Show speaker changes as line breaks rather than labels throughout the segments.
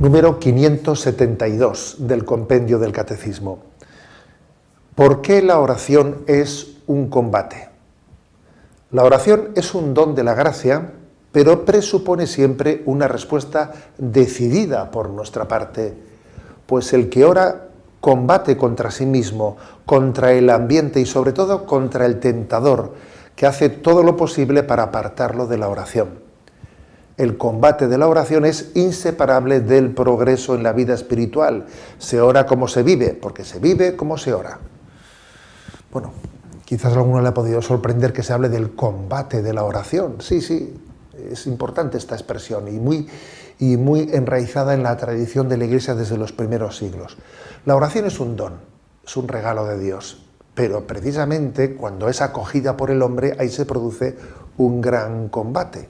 Número 572 del compendio del Catecismo. ¿Por qué la oración es un combate? La oración es un don de la gracia, pero presupone siempre una respuesta decidida por nuestra parte, pues el que ora combate contra sí mismo, contra el ambiente y sobre todo contra el tentador, que hace todo lo posible para apartarlo de la oración. El combate de la oración es inseparable del progreso en la vida espiritual. Se ora como se vive, porque se vive como se ora. Bueno, quizás a alguno le ha podido sorprender que se hable del combate de la oración. Sí, es importante esta expresión y muy enraizada en la tradición de la Iglesia desde los primeros siglos. La oración es un don, es un regalo de Dios, pero precisamente cuando es acogida por el hombre, ahí se produce un gran combate.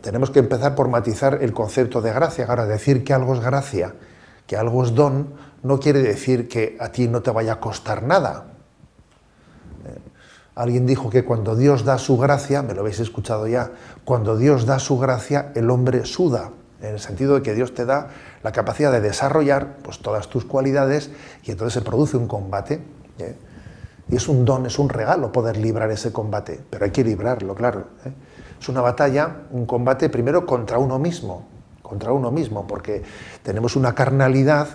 Tenemos que empezar por matizar el concepto de gracia. Ahora, decir que algo es gracia, que algo es don, no quiere decir que a ti no te vaya a costar nada. Alguien dijo que cuando Dios da su gracia, me lo habéis escuchado ya, cuando Dios da su gracia, el hombre suda, en el sentido de que Dios te da la capacidad de desarrollar pues, todas tus cualidades y entonces se produce un combate. Y es un don, es un regalo poder librar ese combate, pero hay que librarlo, claro. Es una batalla, un combate primero contra uno mismo, porque tenemos una carnalidad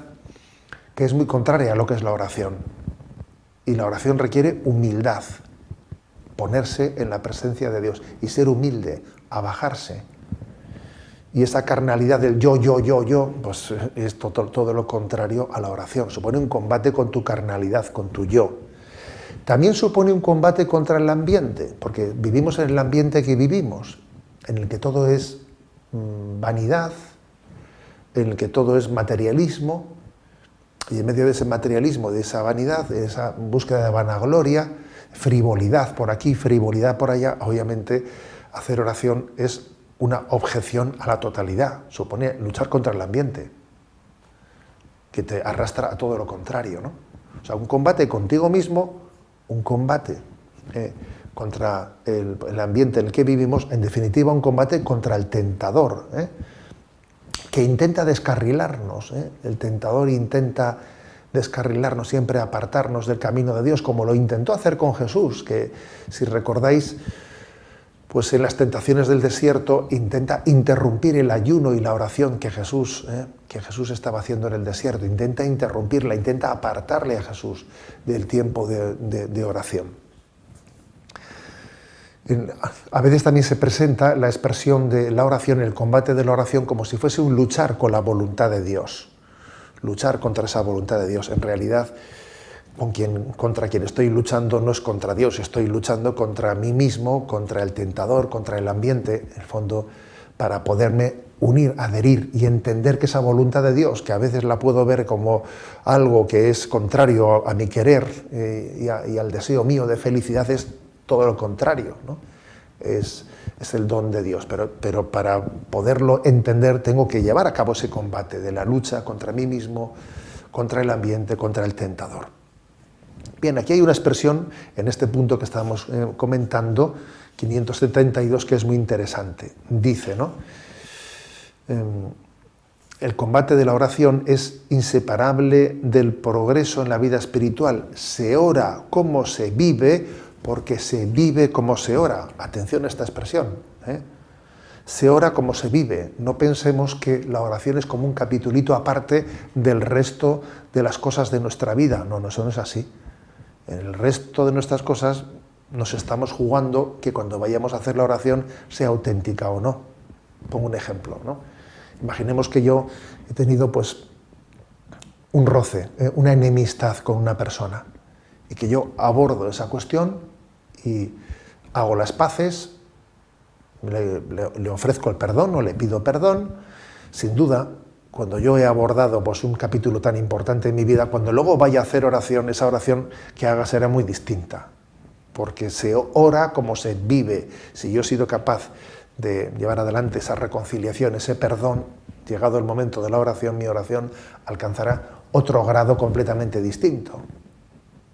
que es muy contraria a lo que es la oración. Y la oración requiere humildad, ponerse en la presencia de Dios y ser humilde, abajarse. Y esa carnalidad del yo, pues es todo lo contrario a la oración. Supone un combate con tu carnalidad, con tu yo. También supone un combate contra el ambiente, porque vivimos en el ambiente que vivimos, en el que todo es vanidad, en el que todo es materialismo, y en medio de ese materialismo, de esa vanidad, de esa búsqueda de vanagloria, frivolidad por aquí, frivolidad por allá, obviamente hacer oración es una objeción a la totalidad, supone luchar contra el ambiente, que te arrastra a todo lo contrario, ¿no? O sea, un combate contigo mismo, un combate contra el ambiente en el que vivimos, en definitiva un combate contra el tentador, que intenta descarrilarnos. El tentador intenta descarrilarnos, siempre apartarnos del camino de Dios, como lo intentó hacer con Jesús, que si recordáis, pues en las tentaciones del desierto intenta interrumpir el ayuno y la oración que Jesús estaba haciendo en el desierto, intenta interrumpirla, intenta apartarle a Jesús del tiempo de oración. A veces también se presenta la expresión de la oración, el combate de la oración, como si fuese un luchar con la voluntad de Dios, luchar contra esa voluntad de Dios. En realidad, contra quien estoy luchando no es contra Dios, estoy luchando contra mí mismo, contra el tentador, contra el ambiente, en el fondo, para poderme unir, adherir y entender que esa voluntad de Dios, que a veces la puedo ver como algo que es contrario a mi querer y al deseo mío de felicidad, es todo lo contrario, ¿no? Es el don de Dios, pero para poderlo entender tengo que llevar a cabo ese combate de la lucha contra mí mismo, contra el ambiente, contra el tentador. Bien, aquí hay una expresión, en este punto que estamos comentando, 572, que es muy interesante. Dice, ¿no? El combate de la oración es inseparable del progreso en la vida espiritual. Se ora como se vive, porque se vive como se ora. Atención a esta expresión. Se ora como se vive. No pensemos que la oración es como un capitulito aparte del resto de las cosas de nuestra vida. No, eso no es así. En el resto de nuestras cosas nos estamos jugando que cuando vayamos a hacer la oración sea auténtica o no. Pongo un ejemplo, ¿no? Imaginemos que yo he tenido pues un roce, una enemistad con una persona y que yo abordo esa cuestión y hago las paces, le ofrezco el perdón o le pido perdón. Sin duda, cuando yo he abordado pues, un capítulo tan importante en mi vida, cuando luego vaya a hacer oración, esa oración que haga será muy distinta, porque se ora como se vive. Si yo he sido capaz de llevar adelante esa reconciliación, ese perdón, llegado el momento de la oración, mi oración alcanzará otro grado completamente distinto.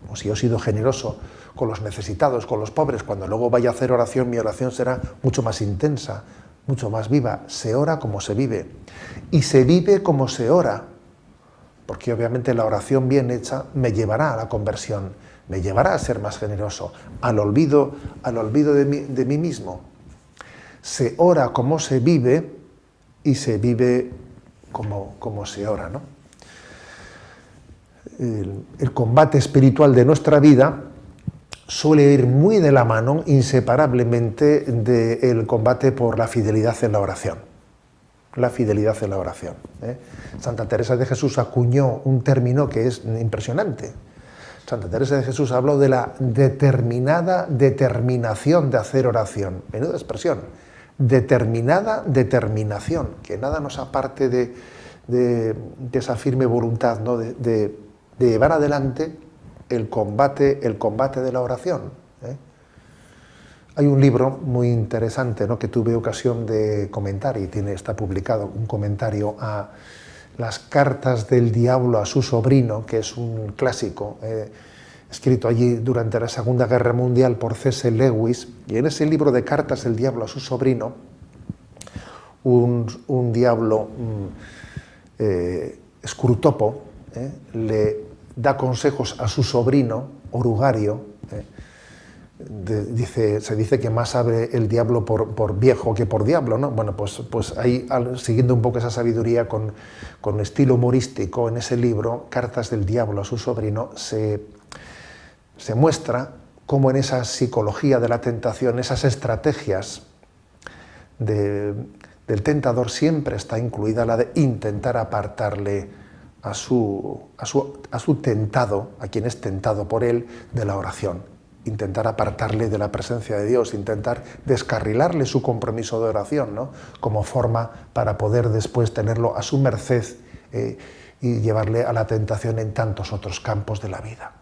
O si yo he sido generoso con los necesitados, con los pobres, cuando luego vaya a hacer oración, mi oración será mucho más intensa, mucho más viva. Se ora como se vive y se vive como se ora, porque obviamente la oración bien hecha me llevará a la conversión, me llevará a ser más generoso, al olvido de mí mismo. Se ora como se vive y se vive como se ora, ¿no? El combate espiritual de nuestra vida suele ir muy de la mano, inseparablemente, del combate por la fidelidad en la oración. La fidelidad en la oración. Santa Teresa de Jesús acuñó un término que es impresionante. Santa Teresa de Jesús habló de la determinada determinación de hacer oración. Menuda expresión. Determinada determinación, que nada nos aparte de esa firme voluntad, ¿no? de llevar adelante el combate de la oración. Hay un libro muy interesante, ¿no?, que tuve ocasión de comentar y está publicado un comentario a Las cartas del diablo a su sobrino, que es un clásico, escrito allí durante la Segunda Guerra Mundial por C.S. Lewis, y en ese libro de cartas del diablo a su sobrino, un diablo, Scrutopo, le da consejos a su sobrino, Orugario. Se dice que más sabe el diablo por viejo que por diablo, ¿no? Bueno, pues ahí, siguiendo un poco esa sabiduría con estilo humorístico, en ese libro, Cartas del diablo a su sobrino, se muestra cómo en esa psicología de la tentación, esas estrategias del tentador, siempre está incluida la de intentar apartarle a su tentado, a quien es tentado por él, de la oración. Intentar apartarle de la presencia de Dios, intentar descarrilarle su compromiso de oración, ¿no?, como forma para poder después tenerlo a su merced y llevarle a la tentación en tantos otros campos de la vida.